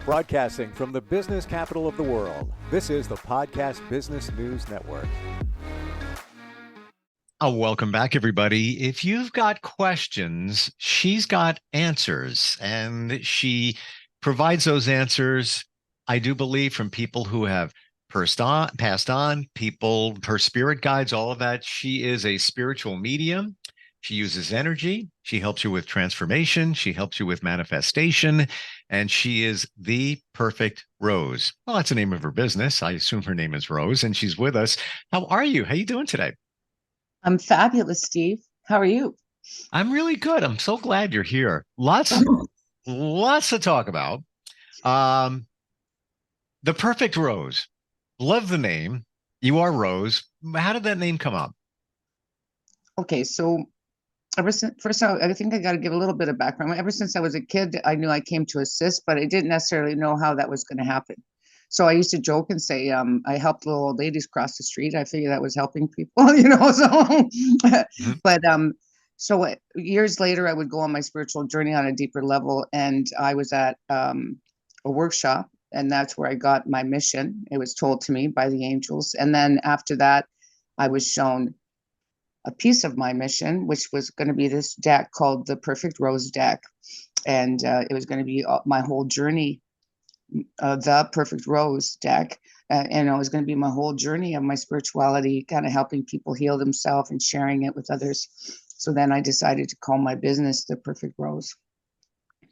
Broadcasting from the business capital of the world, this is the Podcast Business News Network. Welcome back, everybody. If you've got questions, she's got answers, and she provides those answers, I do believe, from people who have passed on, people, her spirit guides, all of that. She is a spiritual medium. She uses energy. She helps you with transformation. She helps you with manifestation. And she is the perfect Rose. Well, that's the name of her business. I assume her name is Rose, and she's with us. How are you? How are you doing today? I'm fabulous, Steve. How are you? I'm really good. I'm so glad you're here. Lots to talk about. Um, the perfect Rose. Love the name. You are Rose. How did that name come up? Okay, so first, I think I got to give a little bit of background. Ever since I was a kid, I knew I came to assist, but I didn't necessarily know how that was going to happen. So I used to joke and say, I helped little old ladies cross the street. I figured that was helping people, So, Mhm. but so years later, I would go on my spiritual journey on a deeper level, and I was at a workshop, and that's where I got my mission. It was told to me by the angels, and then after that, I was shown a piece of my mission, which was going to be this deck called the Perfect Rose deck, and it was going to be my whole journey, the Perfect Rose deck. And it was going to be my whole journey of my spirituality, kind of helping people heal themselves and sharing it with others. So then I decided to call my business the Perfect Rose.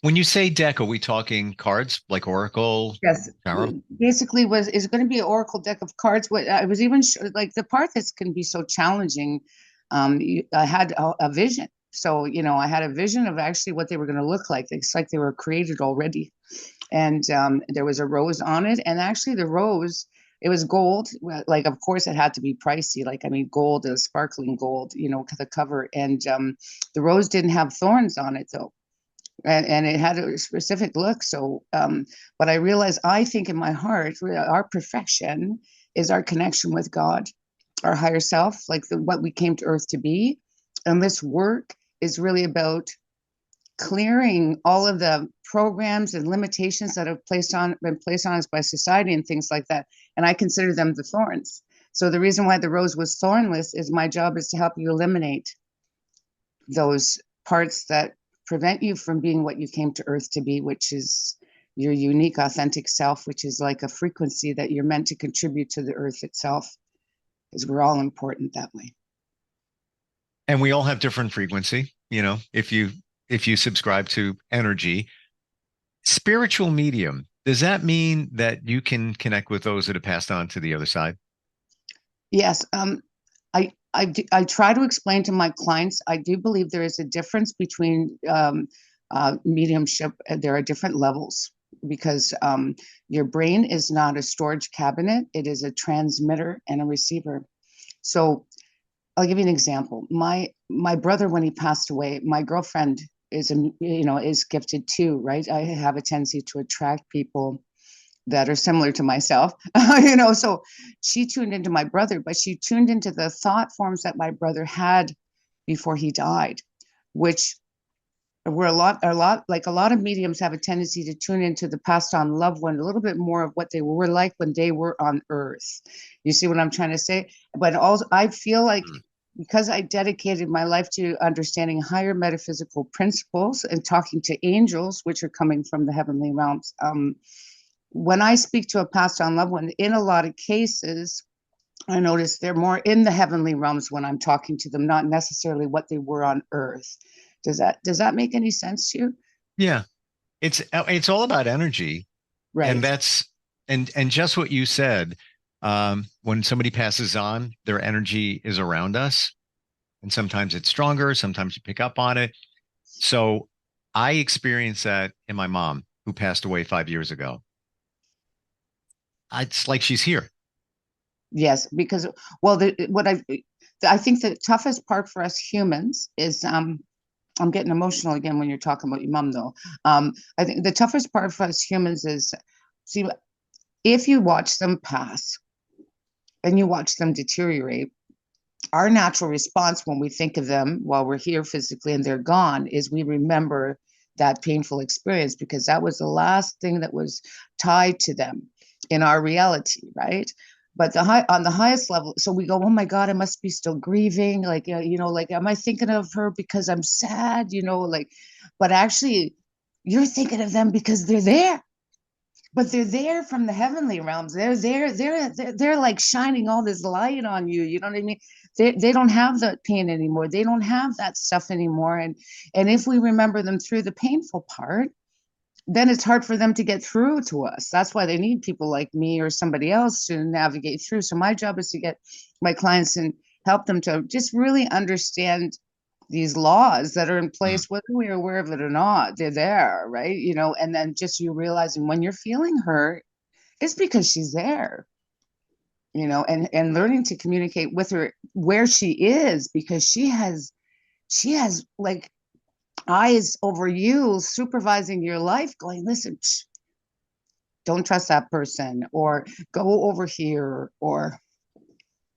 When you say deck, are we talking cards like Oracle? Yes, Tarot? basically is going to be an Oracle deck of cards. What I was even like the part that's can be so challenging. I had a vision. So, I had a vision of actually what they were going to look like. It's like they were created already. And there was a rose on it. And actually the rose, it was gold. Like, of course, it had to be pricey. Like, I mean, gold is sparkling gold, the cover. And the rose didn't have thorns on it, though. And it had a specific look. So, but I realized, I think in my heart, our perfection is our connection with God, our higher self, like what we came to earth to be. And this work is really about clearing all of the programs and limitations that have been placed on us by society and things like that. And I consider them the thorns. So the reason why the rose was thornless is my job is to help you eliminate those parts that prevent you from being what you came to earth to be, which is your unique, authentic self, which is like a frequency that you're meant to contribute to the earth itself, because we're all important that way. And we all have different frequency. If you subscribe to energy, spiritual medium, does that mean that you can connect with those that have passed on to the other side? Yes. I try to explain to my clients, I do believe there is a difference between mediumship. There are different levels because your brain is not a storage cabinet. It is a transmitter and a receiver. So I'll give you an example. My brother, when he passed away, my girlfriend is gifted too, right? I have a tendency to attract people that are similar to myself, so she tuned into my brother, but she tuned into the thought forms that my brother had before he died, which were a lot like a lot of mediums have a tendency to tune into the passed on loved one, a little bit more of what they were like when they were on earth. You see what I'm trying to say? But also I feel like because I dedicated my life to understanding higher metaphysical principles and talking to angels, which are coming from the heavenly realms, when I speak to a passed on loved one, in a lot of cases, I notice they're more in the heavenly realms when I'm talking to them, not necessarily what they were on earth. Does that make any sense to you? Yeah. It's all about energy. Right. And just what you said, when somebody passes on, their energy is around us. And sometimes it's stronger, sometimes you pick up on it. So I experienced that in my mom, who passed away 5 years ago. It's like she's here. Yes, because I think the toughest part for us humans is I'm getting emotional again when you're talking about your mom, though. I think the toughest part for us humans is, see, if you watch them pass and you watch them deteriorate, our natural response when we think of them while we're here physically and they're gone is we remember that painful experience, because that was the last thing that was tied to them in our reality, right? But on the highest level, so we go, oh my God, I must be still grieving. Like, like, am I thinking of her because I'm sad? Like, but actually, you're thinking of them because they're there. But they're there from the heavenly realms. They're there. They're like shining all this light on you. You know what I mean? They don't have that pain anymore. They don't have that stuff anymore. And if we remember them through the painful part, then it's hard for them to get through to us. That's why they need people like me or somebody else to navigate through. So my job is to get my clients and help them to just really understand these laws that are in place, whether we're aware of it or not. They're there, right? And then just you realizing when you're feeling hurt, it's because she's there, and learning to communicate with her where she is, because she has like eyes over you, supervising your life, going, listen, don't trust that person, or go over here, or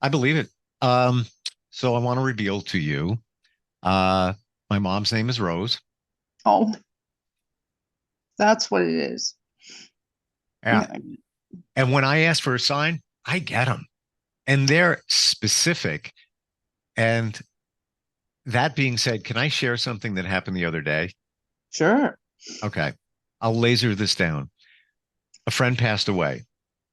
I believe it. So I want to reveal to you, my mom's name is Rose. oh, that's what it is. Yeah. And when I ask for a sign, I get them, and they're specific. And that being said, can I share something that happened the other day? Sure. Okay. I'll laser this down. A friend passed away,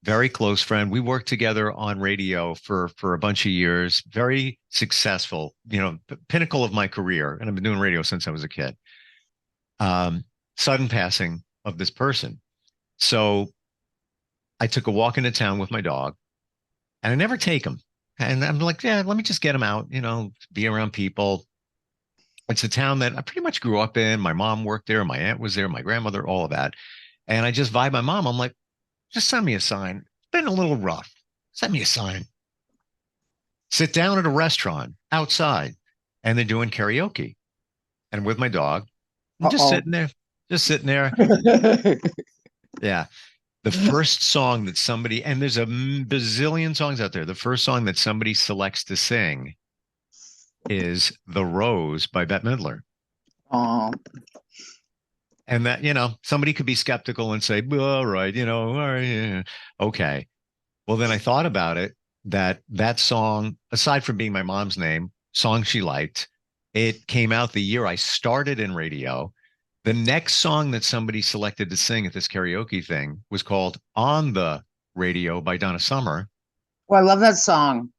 very close friend. We worked together on radio for a bunch of years, very successful, the pinnacle of my career. And I've been doing radio since I was a kid. Sudden passing of this person. So I took a walk into town with my dog, and I never take him. And I'm like, yeah, let me just get him out, be around people. It's a town that I pretty much grew up in. My mom worked there. My aunt was there, my grandmother, all of that. And I just vibe my mom. I'm like, just send me a sign. It's been a little rough. Send me a sign. Sit down at a restaurant outside, and they're doing karaoke. And with my dog, I'm just sitting there. Yeah. The first song that somebody, and there's a bazillion songs out there. The first song that somebody selects to sing is The Rose by Bette Midler. Oh. And that, somebody could be skeptical and say, well, all right, all right, yeah. Okay. Well, then I thought about it, that song, aside from being my mom's name, song she liked, it came out the year I started in radio. The next song that somebody selected to sing at this karaoke thing was called On the Radio by Donna Summer. Well, I love that song.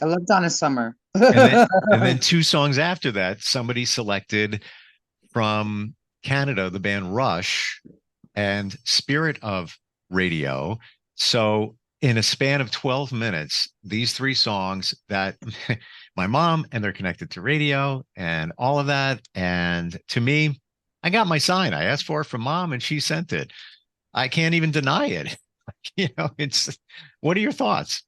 I love Donna Summer. and then 2 songs after that, somebody selected from Canada, the band Rush and Spirit of Radio. So in a span of 12 minutes, these 3 songs that my mom, and they're connected to radio and all of that. And to me, I got my sign. I asked for it from mom, and she sent it. I can't even deny it. What are your thoughts?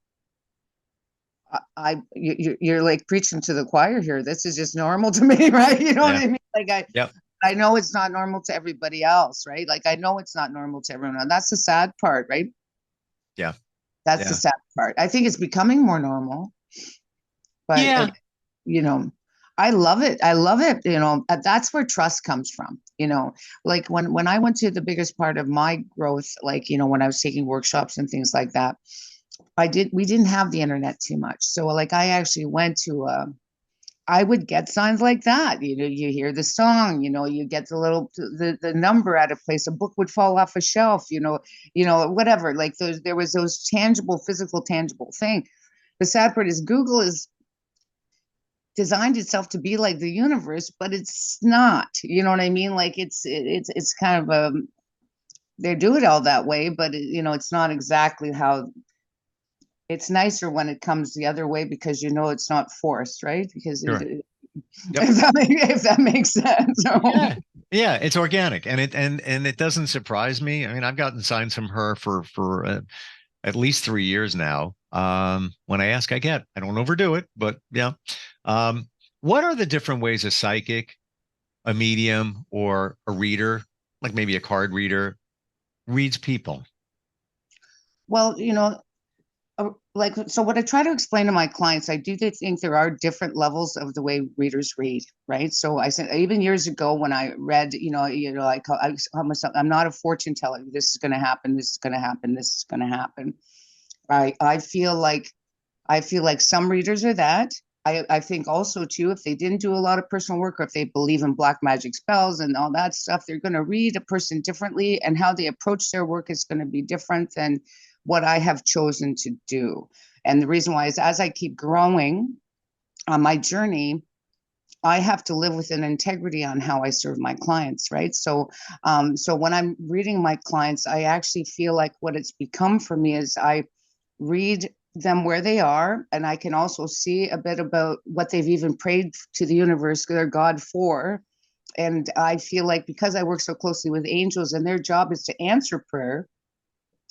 You're like preaching to the choir here. This is just normal to me, right? You know what I mean? Like I know it's not normal to everybody else, right? Like I know it's not normal to everyone. And that's the sad part, right? Yeah. That's the sad part. I think it's becoming more normal. But I love it. I love it. That's where trust comes from. Like when I went to the biggest part of my growth, like, when I was taking workshops and things like that, we didn't have the internet too much. So like I actually went to, I would get signs like that. You hear the song, you get the number at a place, a book would fall off a shelf, whatever. Like there was those tangible thing. The sad part is Google is designed itself to be like the universe, but it's not. You know what I mean? Like it's kind of they do it all that way, but it's not exactly how. It's nicer when it comes the other way, because it's not forced, right? Because Sure. if that makes sense. Yeah, it's organic, and it doesn't surprise me. I mean, I've gotten signs from her for at least 3 years now. When I ask, I get. I don't overdo it, but yeah. What are the different ways a psychic, a medium, or a reader, like maybe a card reader, reads people? Well, like, so what I try to explain to my clients, I do think there are different levels of the way readers read, right? So I said, even years ago when I read, I call myself, I'm not a fortune teller. This is going to happen. This is going to happen. This is going to happen. I feel like some readers are that. I think also too, if they didn't do a lot of personal work, or if they believe in black magic spells and all that stuff, they're going to read a person differently, and how they approach their work is going to be different than what I have chosen to do. And the reason why is, as I keep growing on my journey, I have to live with an integrity on how I serve my clients, right? So when I'm reading my clients, I actually feel like what it's become for me is I read them where they are, and I can also see a bit about what they've even prayed to the universe, their God, for. And I feel like because I work so closely with angels and their job is to answer prayer,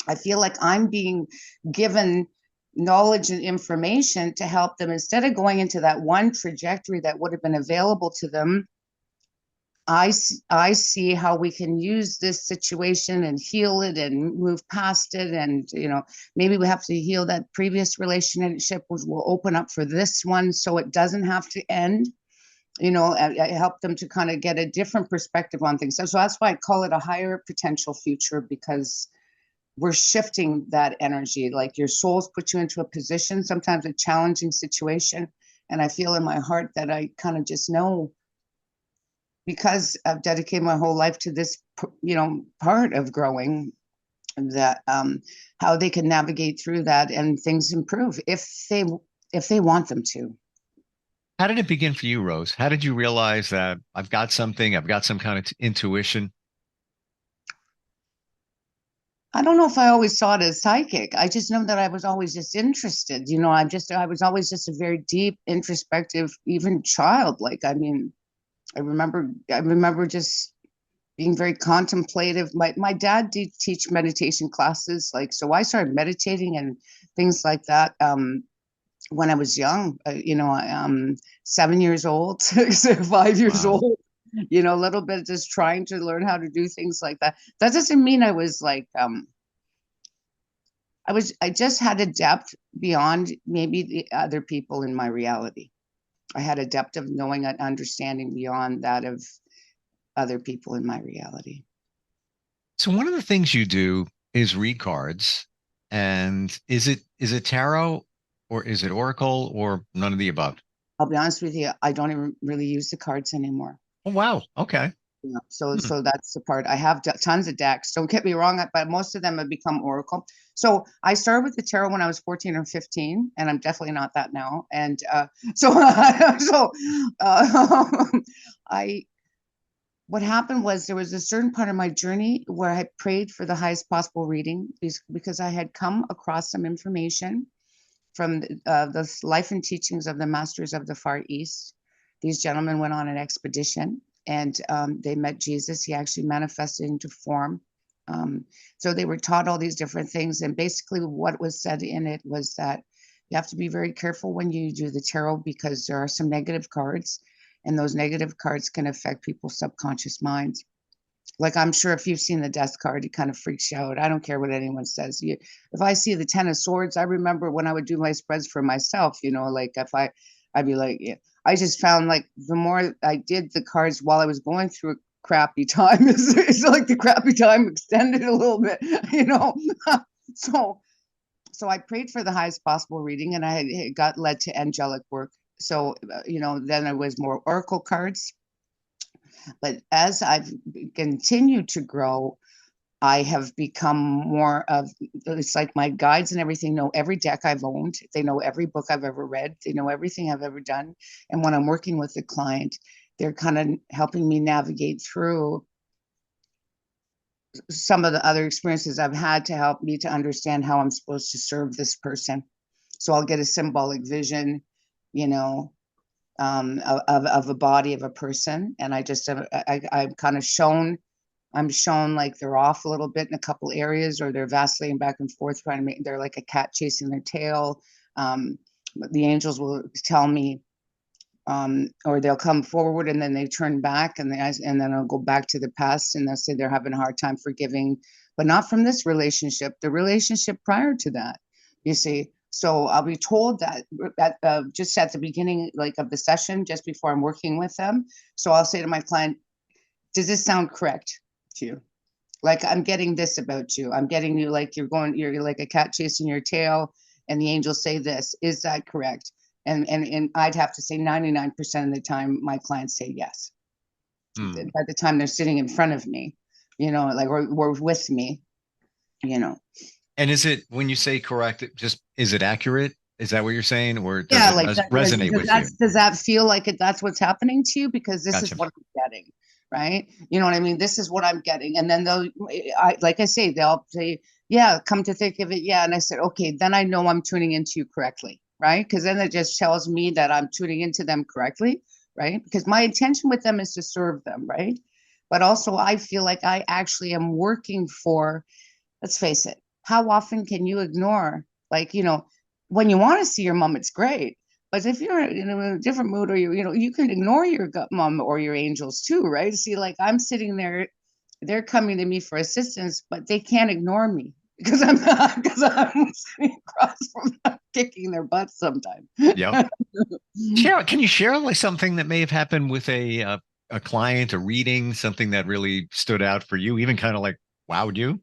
I feel like I'm being given knowledge and information to help them, instead of going into that one trajectory that would have been available to them. I see how we can use this situation and heal it and move past it. And, maybe we have to heal that previous relationship, which will open up for this one so it doesn't have to end. I help them to kind of get a different perspective on things. So that's why I call it a higher potential future, because we're shifting that energy. Like, your souls put you into a position, sometimes a challenging situation. And I feel in my heart that I kind of just know, because I've dedicated my whole life to this, part of growing, that how they can navigate through that and things improve if they want them to. How did it begin for you, Rose? How did you realize that I've got something, I've got some kind of intuition? I don't know if I always saw it as psychic. I just know that I was always just interested. I was always just a very deep, introspective, even child. Like, I mean, I remember just being very contemplative. My dad did teach meditation classes, like, so I started meditating and things like that when I was young. 7 years old, 5 years Wow. old. A little bit just trying to learn how to do things like that. That doesn't mean I was like I just had a depth beyond maybe the other people in my reality. I had a depth of knowing and understanding beyond that of other people in my reality. So one of the things you do is read cards. And is it tarot, or is it oracle, or none of the above? I'll be honest with you, I don't even really use the cards anymore. Oh, wow. Okay. Yeah, so Hmm. so that's the part. I have tons of decks. Don't get me wrong, but most of them have become oracle. So I started with the tarot when I was 14 or 15, and I'm definitely not that now. And so so I what happened was, there was a certain part of my journey where I prayed for the highest possible reading, because I had come across some information from the life and teachings of the masters of the Far East. These gentlemen went on an expedition, and they met Jesus. He actually manifested into form. Um, so they were taught all these different things. And basically, what was said in it was that you have to be very careful when you do the tarot, because there are some negative cards, and those negative cards can affect people's subconscious minds. Like, I'm sure if you've seen the death card, it kind of freaks you out. I don't care what anyone says. If I see the 10 of swords, I remember when I would do my spreads for myself, like, I'd be like, yeah. I just found, like, the more I did the cards while I was going through a crappy time, it's like the crappy time extended a little bit, so, so I prayed for the highest possible reading, and I got led to angelic work. So, then it was more oracle cards. But as I've continued to grow, I have become more of, it's like my guides and everything know every deck I've owned. They know every book I've ever read. They know everything I've ever done. And when I'm working with the client, they're kind of helping me navigate through some of the other experiences I've had, to help me to understand how I'm supposed to serve this person. So I'll get a symbolic vision, you know, of a body of a person. And I'm kind of I'm shown like they're off a little bit in a couple areas, or they're vacillating back and forth, trying to make, they're like a cat chasing their tail. The angels will tell me, or they'll come forward and then they turn back, and then I'll go back to the past, and they'll say they're having a hard time forgiving, but not from this relationship, the relationship prior to that. You see, So I'll be told that just at the beginning, like of the session, just before I'm working with them. So I'll say to my client, does this sound correct to you? Like, I'm getting this about you. I'm getting you like you're like a cat chasing your tail, and the angels say this. Is that correct? And I'd have to say 99% of the time, my clients say yes. By the time they're sitting in front of me, like we're with me, you know. And is it, when you say correct, is it accurate? Is that what you're saying? Or does Yeah, it like that, resonate with you? does that feel like that's what's happening to you? Because this is Gotcha. what I'm getting, right? You know what I mean? This is what I'm getting. And then like I say, they'll say, yeah, come to think of it. Yeah. And I said, okay, then I know I'm tuning into you correctly, right? Because then it just tells me that I'm tuning into them correctly, right? Because my intention with them is to serve them, right? But also I feel like I actually am working for, let's face it, how often can you ignore, like, when you want to see your mom, it's great. But if you're in a different mood, or you can ignore your mom or your angels too, right? See, like, I'm sitting there, they're coming to me for assistance, but they can't ignore me because I'm not, because I'm sitting across from them, kicking their butts sometimes. Yep. Can you share like something that may have happened with a client, a reading, something that really stood out for you, even kind of like wowed you?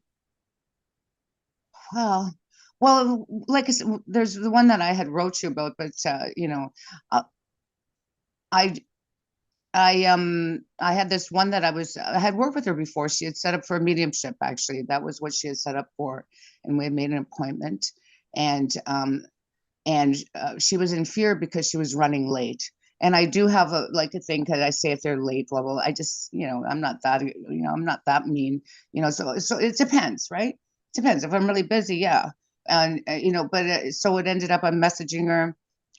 Well, well, like I said, there's the one that I had wrote you about, but uh, I I had this one that I had worked with her before. She had set up for a mediumship, actually. That was what she had set up for, and we had made an appointment. And she was in fear because she was running late. And I do have a thing, because I say if they're late, blah, blah, blah. I just, I'm not that mean, so it depends, right? Depends. If I'm really busy, yeah. And but so it ended up, I'm messaging her,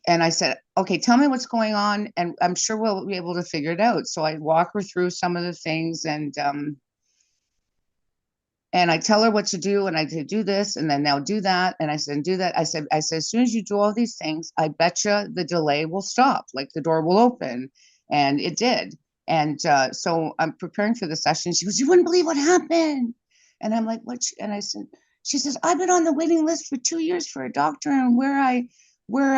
and I said, okay, tell me what's going on, and I'm sure we'll be able to figure it out. So I walk her through some of the things, and I tell her what to do, and I say, do this, and then now do that. And I said, do that. I said, as soon as you do all these things, I bet you the delay will stop, like the door will open. And it did. And so I'm preparing for the session. She goes, you wouldn't believe what happened. And I'm like, what? And I said, she says, I've been on the waiting list for 2 years for a doctor, and where I where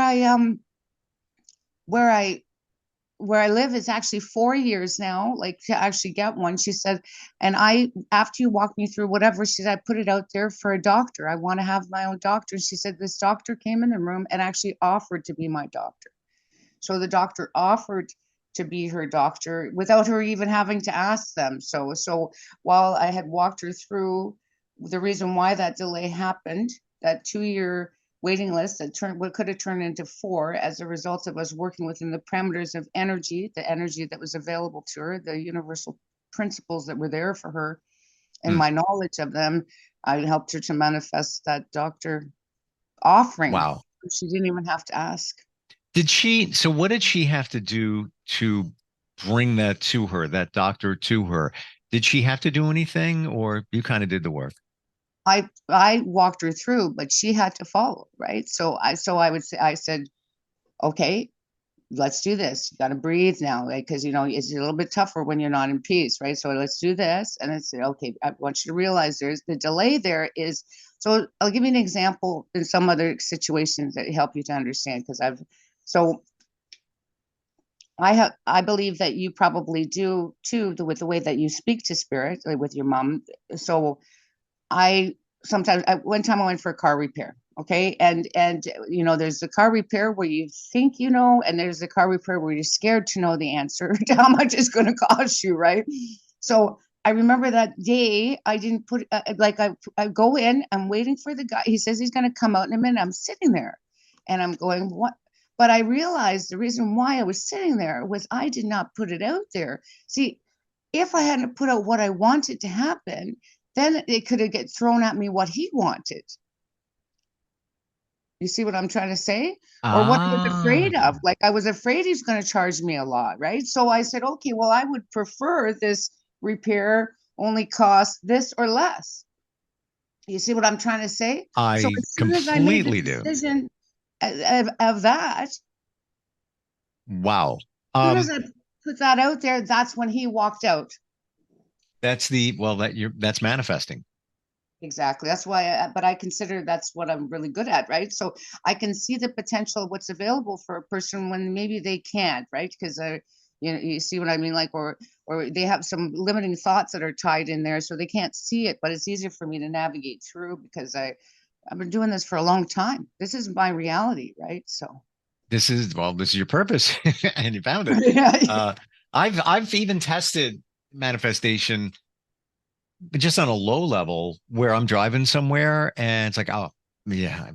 I live is actually 4 years now, like, to actually get one. She said, and after you walk me through whatever, she said, I put it out there for a doctor. I want to have my own doctor. She said, this doctor came in the room and actually offered to be my doctor. So the doctor offered to be her doctor without her even having to ask them. So while I had walked her through the reason why that delay happened, that 2 year waiting list that what could have turned into 4 as a result of us working within the parameters of energy, the energy that was available to her, the universal principles that were there for her, and Hmm. my knowledge of them, I helped her to manifest that doctor offering. Wow. She didn't even have to ask. So what did she have to do to bring that to her, that doctor to her? Did she have to do anything, or you kind of did the work? I walked her through, but she had to follow, right? So I would say, I said, okay, let's do this. You got to breathe now, like, because it's a little bit tougher when you're not in peace, right? So let's do this. And I said, okay, I want you to realize there's the delay there is. So I'll give you an example in some other situations that help you to understand, because so I believe that you probably do too, with the way that you speak to spirit, like with your mom. So I sometimes one time I went for a car repair. Okay. And there's the car repair where you think, and there's the car repair where you're scared to know the answer to how much it's going to cost you. Right. So I remember that day I didn't put, I go in, I'm waiting for the guy. He says he's going to come out in a minute. I'm sitting there and I'm going, what? But I realized the reason why I was sitting there was I did not put it out there. See, if I hadn't put out what I wanted to happen, then it could have get thrown at me what he wanted. You see what I'm trying to say? Or what I was Ah, afraid of. Like, I was afraid he's going to charge me a lot, right? So I said, okay, well, I would prefer this repair only cost this or less. You see what I'm trying to say? So I as soon as I made the completely do. decision of that, as Wow. soon as Um, I put that out there, that's when he walked out. that's well, that's manifesting. Exactly. That's why, but I consider that's what I'm really good at, right? So I can see the potential of what's available for a person when maybe they can't, right? Because you see what I mean, like, or they have some limiting thoughts that are tied in there, so they can't see it. But it's easier for me to navigate through because I've been doing this for a long time. This is my reality, right? So This is your purpose, and you found it. yeah. Uh, I've even tested manifestation but just on a low level where I'm driving somewhere and it's like, oh, yeah,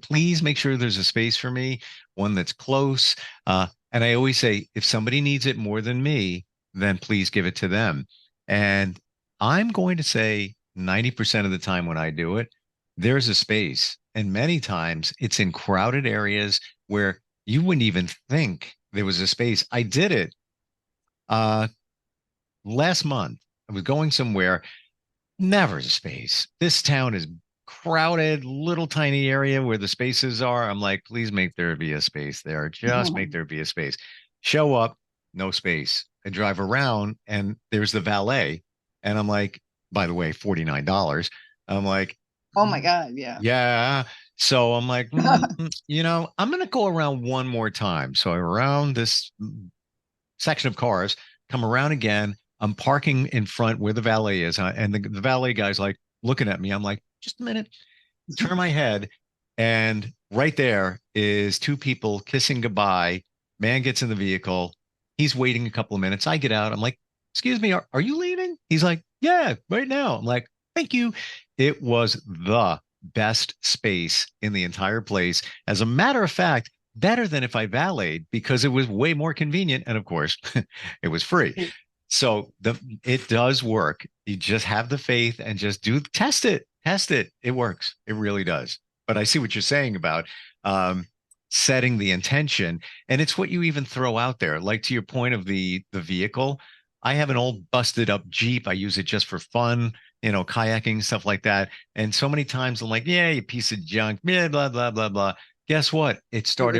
please make sure there's a space for me, one that's close. And I always say, if somebody needs it more than me, then please give it to them. And I'm going to say 90% of the time when I do it, there's a space. And many times it's in crowded areas where you wouldn't even think there was a space. I did it uh, last month. I was going somewhere. Never space. This town is crowded, little tiny area where the spaces are. I'm like, please make there be a space there. Just make there be a space. Show up, no space. I drive around and there's the valet. And I'm like, by the way, $49. I'm like, Oh my God, yeah. yeah. So I'm like, I'm going to go around one more time. So I around this section of cars, come around again. I'm parking in front where the valet is. And the valet guy's like looking at me. I'm like, just a minute, turn my head. And right there is two people kissing goodbye. Man gets in the vehicle. He's waiting a couple of minutes. I get out. I'm like, excuse me, are you leaving? He's like, yeah, right now. I'm like, thank you. It was the best space in the entire place. As a matter of fact, better than if I valeted because it was way more convenient. And of course, it was free. So it does work. You just have the faith and just test it. Test it. It works. It really does. But I see what you're saying about um, setting the intention. And it's what you even throw out there. Like to your point of the vehicle. I have an old busted up Jeep. I use it just for fun, kayaking, stuff like that. And so many times I'm like, yeah, you piece of junk, yeah, blah, blah, blah, blah. Guess what? It's not,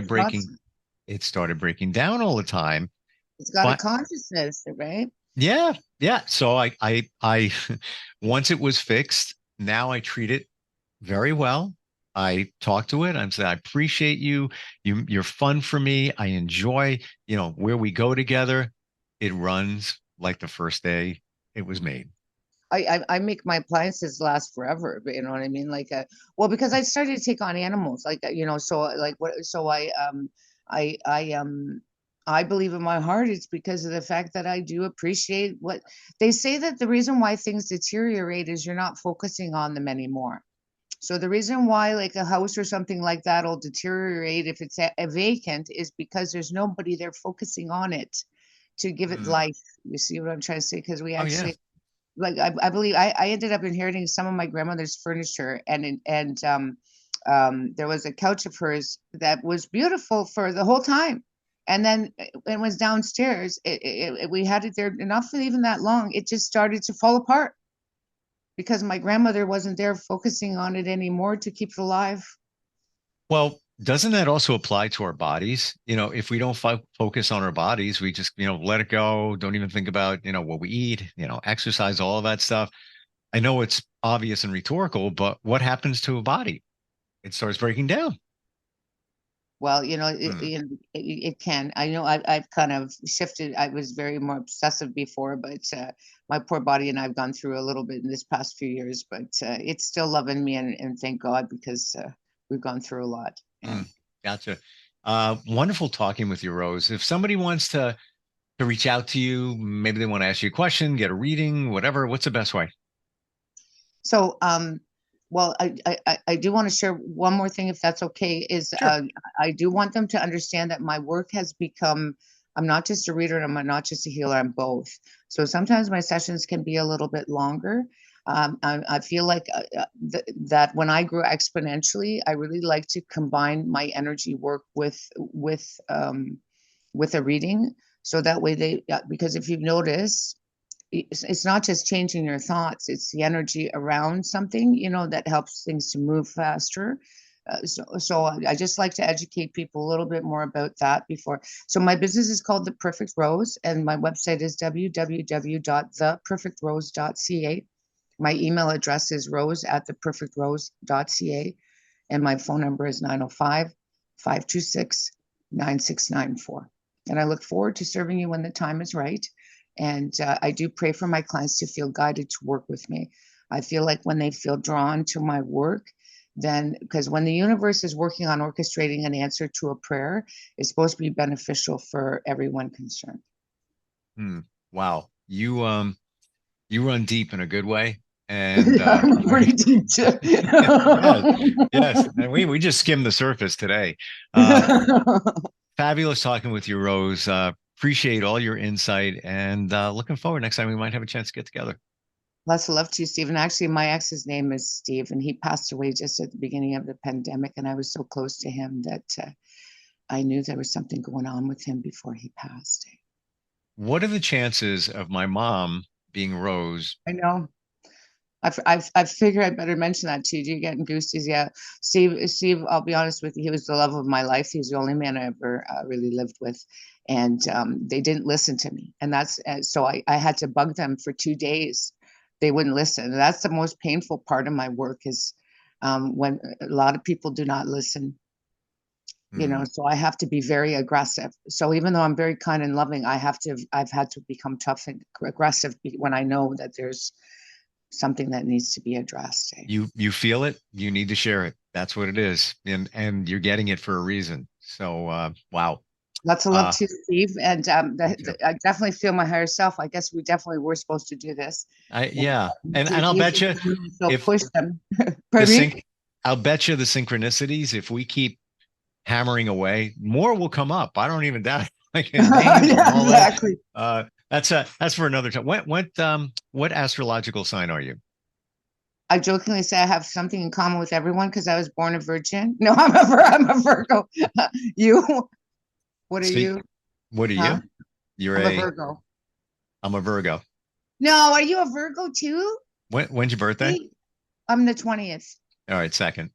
It started breaking down all the time. it's got a But consciousness, right? yeah, yeah. So I once it was fixed, now I treat it very well. I talk to it. I'm saying, I appreciate you. You're fun for me. I enjoy, where we go together. It runs like the first day it was made. I make my appliances last forever, but you know what I mean? Like, well, because I started to take on animals, like, so like what, so I, I, I believe in my heart it's because of the fact that I do appreciate what they say, that the reason why things deteriorate is you're not focusing on them anymore. So the reason why like a house or something like that will deteriorate if it's a vacant is because there's nobody there focusing on it to give it Mm. life. You see what I'm trying to say? Because we Oh yeah. actually, like, I believe I ended up inheriting some of my grandmother's furniture, and there was a couch of hers that was beautiful for the whole time, and then it was downstairs. We had it there enough for even that long. It just started to fall apart because my grandmother wasn't there focusing on it anymore to keep it alive. Well, doesn't that also apply to our bodies? If we don't focus on our bodies, we just, let it go. Don't even think about, what we eat, exercise, all of that stuff. I know it's obvious and rhetorical, but what happens to a body? It starts breaking down. Well, Hmm. it can. I know I've kind of shifted. I was very more obsessive before, but my poor body and I've gone through a little bit in this past few years, but it's still loving me, and thank God, because we've gone through a lot. Yeah. Hmm. Gotcha. Wonderful talking with you, Rose. If somebody wants to reach out to you, maybe they want to ask you a question, get a reading, whatever, what's the best way? So, well, I do want to share one more thing, if that's okay, is Sure. I do want them to understand that my work has become, I'm not just a reader and I'm not just a healer, I'm both. So sometimes my sessions can be a little bit longer. I feel like that when I grew exponentially, I really like to combine my energy work with a reading. So that way because if you've noticed, it's not just changing your thoughts, it's the energy around something, that helps things to move faster. So I just like to educate people a little bit more about that before. So my business is called The Perfect Rose, and my website is www.theperfectrose.ca. My email address is rose@theperfectrose.ca, and my phone number is 905-526-9694. And I look forward to serving you when the time is right. And I do pray for my clients to feel guided to work with me. I feel like when they feel drawn to my work, then, because when the universe is working on orchestrating an answer to a prayer, it's supposed to be beneficial for everyone concerned. Wow. You run deep in a good way. And I'm pretty deep too. yes. And we just skimmed the surface today. Fabulous talking with you, Rose. Appreciate all your insight, and looking forward next time we might have a chance to get together. Lots of love to you, Steve. And actually, my ex's name is Steve, and he passed away just at the beginning of the pandemic. And I was so close to him that I knew there was something going on with him before he passed. What are the chances of my mom being Rose? I know. I figure I better mention that to you. You're getting goosies. Yeah. Steve, I'll be honest with you. He was the love of my life. He was the only man I ever really lived with. And they didn't listen to me. And so I had to bug them for 2 days. They wouldn't listen. And that's the most painful part of my work is when a lot of people do not listen. So I have to be very aggressive. So even though I'm very kind and loving, I've had to become tough and aggressive when I know that there's something that needs to be addressed. You feel it, you need to share it. That's what it is. And you're getting it for a reason. So wow. Lots of love to Steve. And I definitely feel my higher self. I guess we definitely were supposed to do this. And I'll bet you if push them. I'll bet you the synchronicities, if we keep hammering away, more will come up. I don't even doubt it. Yeah, exactly. That's for another time. What astrological sign are you? I jokingly say I have something in common with everyone because I was born a virgin. No, I'm a Virgo. You? What are you? What are you? You're a Virgo. I'm a Virgo. No, are you a Virgo too? When's your birthday? I'm the 20th. All right, second.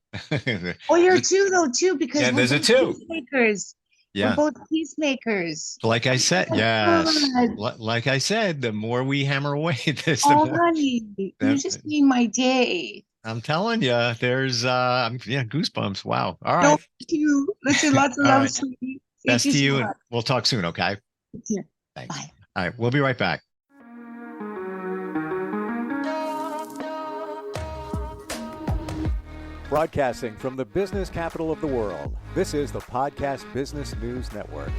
Oh, you're two though too, because there's a two. Peacemakers. Yeah. We're both peacemakers. Like I said, yes. Like I said, the more we hammer away at this, the more. Honey, you just made my day. I'm telling you, there's goosebumps. Wow. All right. Thank you. Listen, lots of love, sweetie. Best to you, and we'll talk soon, okay? Yeah. Thanks. Bye. All right, we'll be right back. Broadcasting from the business capital of the world, this is the Podcast Business News Network.